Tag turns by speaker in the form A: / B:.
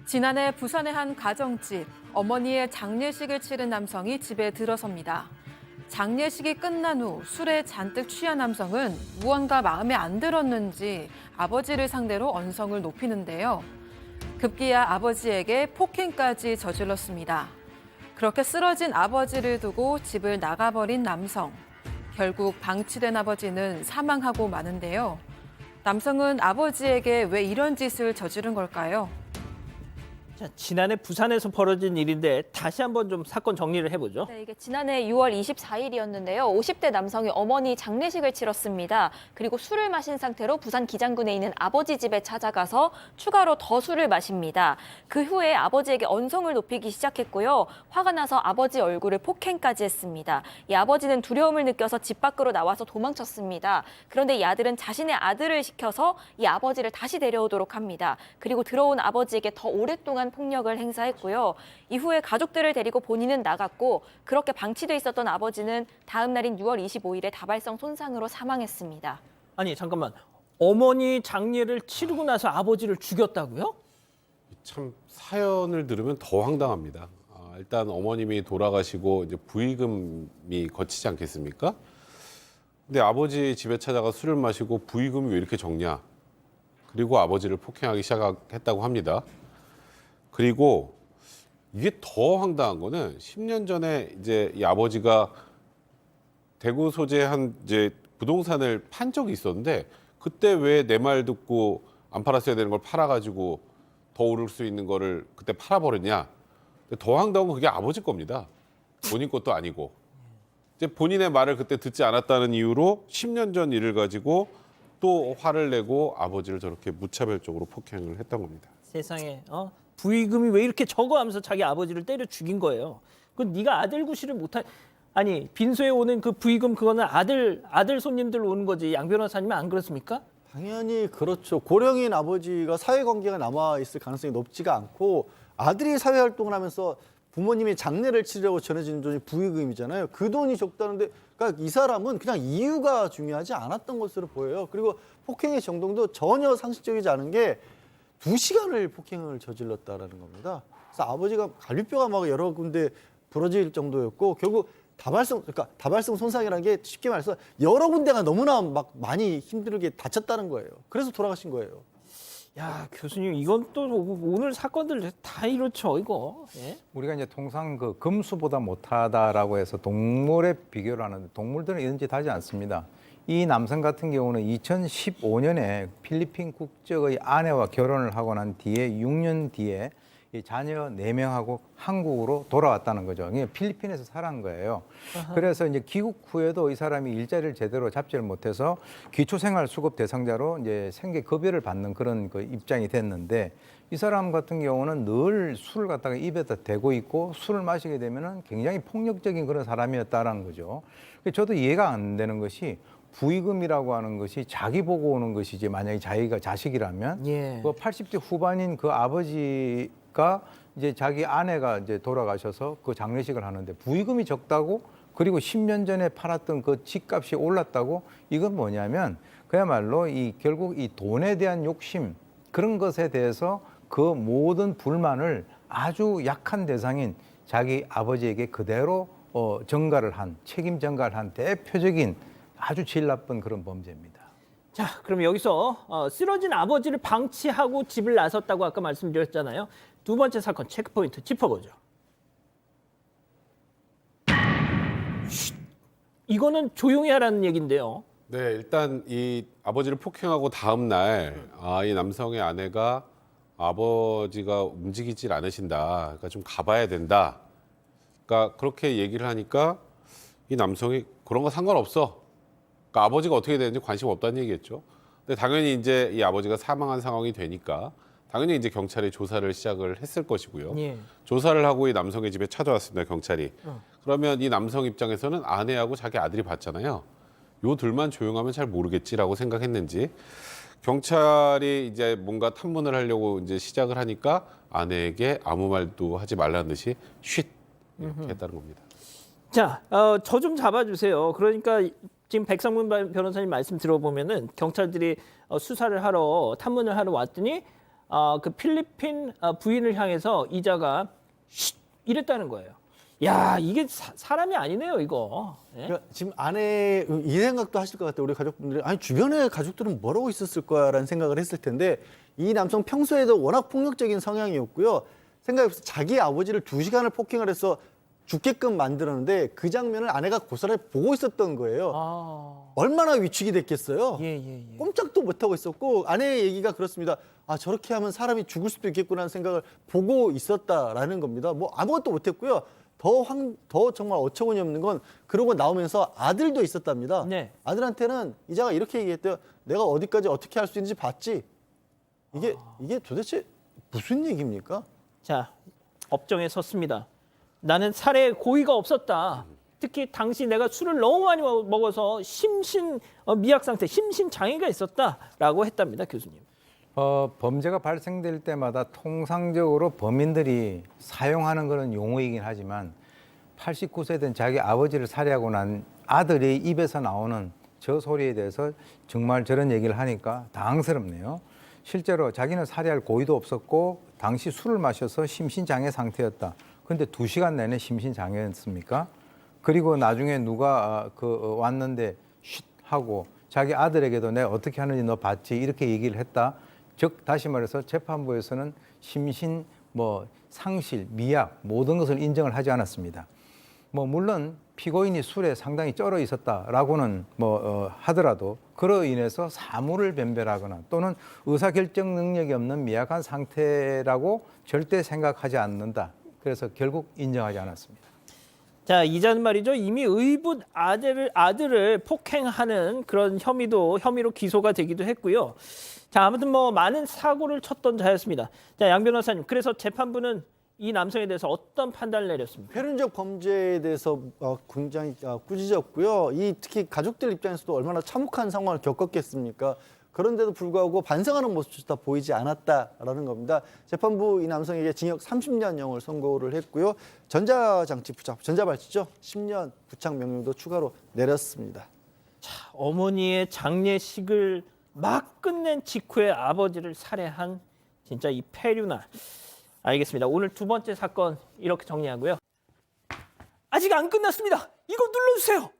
A: 지난해 부산의 한 가정집, 어머니의 장례식을 치른 남성이 집에 들어섭니다. 장례식이 끝난 후 술에 잔뜩 취한 남성은 무언가 마음에 안 들었는지 아버지를 상대로 언성을 높이는데요. 급기야 아버지에게 폭행까지 저질렀습니다. 그렇게 쓰러진 아버지를 두고 집을 나가버린 남성. 결국 방치된 아버지는 사망하고 마는데요. 남성은 아버지에게 왜 이런 짓을 저지른 걸까요?
B: 자, 지난해 부산에서 벌어진 일인데 다시 한번 좀 사건 정리를 해보죠.
C: 네, 이게 지난해 6월 24일이었는데요. 50대 남성이 어머니 장례식을 치렀습니다. 그리고 술을 마신 상태로 부산 기장군에 있는 아버지 집에 찾아가서 추가로 더 술을 마십니다. 그 후에 아버지에게 언성을 높이기 시작했고요. 화가 나서 아버지 얼굴을 폭행까지 했습니다. 이 아버지는 두려움을 느껴서 집 밖으로 나와서 도망쳤습니다. 그런데 이 아들은 자신의 아들을 시켜서 이 아버지를 다시 데려오도록 합니다. 그리고 들어온 아버지에게 더 오랫동안 폭력을 행사했고요. 이후에 가족들을 데리고 본인은 나갔고 그렇게 방치돼 있었던 아버지는 다음 날인 6월 25일에 다발성 손상으로 사망했습니다.
B: 아니 잠깐만, 어머니 장례를 치르고 나서 아버지를 죽였다고요?
D: 참 사연을 들으면 더 황당합니다. 일단 어머님이 돌아가시고 이제 부의금이 거치지 않겠습니까? 근데 아버지 집에 찾아가 술을 마시고 부의금이 왜 이렇게 적냐? 그리고 아버지를 폭행하기 시작했다고 합니다. 그리고 이게 더 황당한 거는 10년 전에 이제 이 아버지가 대구 소재 한 이제 부동산을 판 적이 있었는데 그때 왜 내 말 듣고 안 팔았어야 되는 걸 팔아가지고 더 오를 수 있는 거를 그때 팔아버렸냐? 더 황당한 건 그게 아버지 겁니다. 본인 것도 아니고. 이제 본인의 말을 그때 듣지 않았다는 이유로 10년 전 일을 가지고 또 화를 내고 아버지를 저렇게 무차별적으로 폭행을 했던 겁니다.
B: 세상에, 부의금이 왜 이렇게 적어 하면서 자기 아버지를 때려 죽인 거예요. 그 네가 아들 구실을 못한, 아니 빈소에 오는 그 부의금 그거는 아들 손님들 오는 거지. 양 변호사님은 안 그렇습니까?
E: 당연히 그렇죠. 고령인 아버지가 사회관계가 남아있을 가능성이 높지가 않고 아들이 사회활동을 하면서 부모님이 장례를 치르려고 전해지는 돈이 부의금이잖아요. 그 돈이 적다는데 그러니까 이 사람은 그냥 이유가 중요하지 않았던 것으로 보여요. 그리고 폭행의 정도도 전혀 상식적이지 않은 게 2시간을 폭행을 저질렀다라는 겁니다. 그래서 아버지가 갈비뼈가 막 여러 군데 부러질 정도였고 결국 다발성 손상이라는 게 쉽게 말해서 여러 군데가 너무나 막 많이 힘들게 다쳤다는 거예요. 그래서 돌아가신 거예요.
B: 야, 교수님, 이건 또 오늘 사건들 다 이렇죠, 이거. 예?
F: 우리가 이제 통상 그 금수보다 못하다라고 해서 동물에 비교를 하는데 동물들은 이런 짓 하지 않습니다. 이 남성 같은 경우는 2015년에 필리핀 국적의 아내와 결혼을 하고 난 뒤에 6년 뒤에 이 자녀 4명하고 한국으로 돌아왔다는 거죠. 이게 필리핀에서 살아온 거예요. 그래서 이제 귀국 후에도 이 사람이 일자리를 제대로 잡지를 못해서 기초생활수급 대상자로 이제 생계급여를 받는 그런 그 입장이 됐는데 이 사람 같은 경우는 늘 술을 갖다가 입에다 대고 있고 술을 마시게 되면은 굉장히 폭력적인 그런 사람이었다라는 거죠. 저도 이해가 안 되는 것이 부의금이라고 하는 것이 자기 보고 오는 것이지 만약에 자기가 자식이라면
B: 예.
F: 그 80대 후반인 그 아버지가 이제 자기 아내가 이제 돌아가셔서 그 장례식을 하는데 부의금이 적다고 그리고 10년 전에 팔았던 그 집값이 올랐다고 이건 뭐냐면 그야말로 이 결국 이 돈에 대한 욕심 그런 것에 대해서 그 모든 불만을 아주 약한 대상인 자기 아버지에게 그대로 전가를 한 책임 전가를 한 대표적인 아주 질 나쁜 그런 범죄입니다.
B: 자, 그럼 여기서 쓰러진 아버지를 방치하고 집을 나섰다고 아까 말씀드렸잖아요. 두 번째 사건 체크포인트 짚어보죠. 쉿, 이거는 조용히 하라는 얘기인데요.
D: 네, 일단 이 아버지를 폭행하고 다음 날 이 남성의 아내가 아버지가 움직이질 않으신다. 그러니까 좀 가봐야 된다. 그러니까 그렇게 얘기를 하니까 이 남성이 그런 거 상관없어. 그러니까 아버지가 어떻게 되는지 관심 없다는 얘기겠죠. 근데 당연히 이제 이 아버지가 사망한 상황이 되니까 당연히 이제 경찰이 조사를 시작을 했을 것이고요.
B: 예.
D: 조사를 하고 이 남성의 집에 찾아왔습니다, 경찰이. 그러면 이 남성 입장에서는 아내하고 자기 아들이 봤잖아요. 요 둘만 조용하면 잘 모르겠지라고 생각했는지 경찰이 이제 뭔가 탐문을 하려고 이제 시작을 하니까 아내에게 아무 말도 하지 말라는 듯이 쉿 이렇게 했다는 겁니다.
B: 자, 저 좀 잡아주세요. 그러니까 지금 백성문 변호사님 말씀 들어보면은 경찰들이 수사를 하러 탐문을 하러 왔더니 그 필리핀 부인을 향해서 이자가 쉿 이랬다는 거예요. 야, 이게 사람이 아니네요, 이거. 예?
E: 그러니까 지금 아내 이 생각도 하실 것 같아요. 우리 가족분들이 아니 주변에 가족들은 뭐라고 있었을 거야라는 생각을 했을 텐데 이 남성 평소에도 워낙 폭력적인 성향이었고요. 생각해보세요. 자기 아버지를 2시간을 폭행을 해서 죽게끔 만들었는데 그 장면을 아내가 고스란히 보고 있었던 거예요. 얼마나 위축이 됐겠어요.
B: 예.
E: 꼼짝도 못하고 있었고 아내의 얘기가 그렇습니다. 아 저렇게 하면 사람이 죽을 수도 있겠구나라는 생각을 보고 있었다라는 겁니다. 뭐 아무것도 못했고요. 더 정말 어처구니 없는 건 그러고 나오면서 아들도 있었답니다.
B: 네.
E: 아들한테는 이자가 이렇게 얘기했대요. 내가 어디까지 어떻게 할 수 있는지 봤지. 이게 도대체 무슨 얘기입니까?
B: 자, 업정에 섰습니다. 나는 살해 고의가 없었다. 특히 당시 내가 술을 너무 많이 먹어서 미약 상태, 심신 장애가 있었다라고 했답니다, 교수님.
F: 범죄가 발생될 때마다 통상적으로 범인들이 사용하는 그런 용어이긴 하지만 89세 된 자기 아버지를 살해하고 난 아들의 입에서 나오는 저 소리에 대해서 정말 저런 얘기를 하니까 당황스럽네요. 실제로 자기는 살해할 고의도 없었고 당시 술을 마셔서 심신장애 상태였다. 근데 2시간 내내 심신장애였습니까? 그리고 나중에 누가 왔는데 쉿 하고 자기 아들에게도 내가 어떻게 하는지 너 봤지? 이렇게 얘기를 했다. 즉 다시 말해서 재판부에서는 심신, 상실, 미약 모든 것을 인정을 하지 않았습니다. 물론 피고인이 술에 상당히 쩔어 있었다라고는 하더라도 그로 인해서 사물을 변별하거나 또는 의사결정 능력이 없는 미약한 상태라고 절대 생각하지 않는다. 그래서 결국 인정하지 않았습니다.
B: 자, 이자는 말이죠. 이미 의붓 아들을 폭행하는 그런 혐의로 기소가 되기도 했고요. 자, 아무튼 많은 사고를 쳤던 자였습니다. 자, 양 변호사님, 그래서 재판부는 이 남성에 대해서 어떤 판단을 내렸습니까?
E: 패륜적 범죄에 대해서 굉장히 꾸짖었고요. 특히 가족들 입장에서도 얼마나 참혹한 상황을 겪었겠습니까? 그런데도 불구하고 반성하는 모습조차 보이지 않았다라는 겁니다. 재판부 이 남성에게 징역 30년형을 선고를 했고요. 전자발찌죠. 10년 부착 명령도 추가로 내렸습니다.
B: 어머니의 장례식을 막 끝낸 직후에 아버지를 살해한 진짜 이 패륜아. 알겠습니다. 오늘 두 번째 사건 이렇게 정리하고요. 아직 안 끝났습니다. 이거 눌러주세요.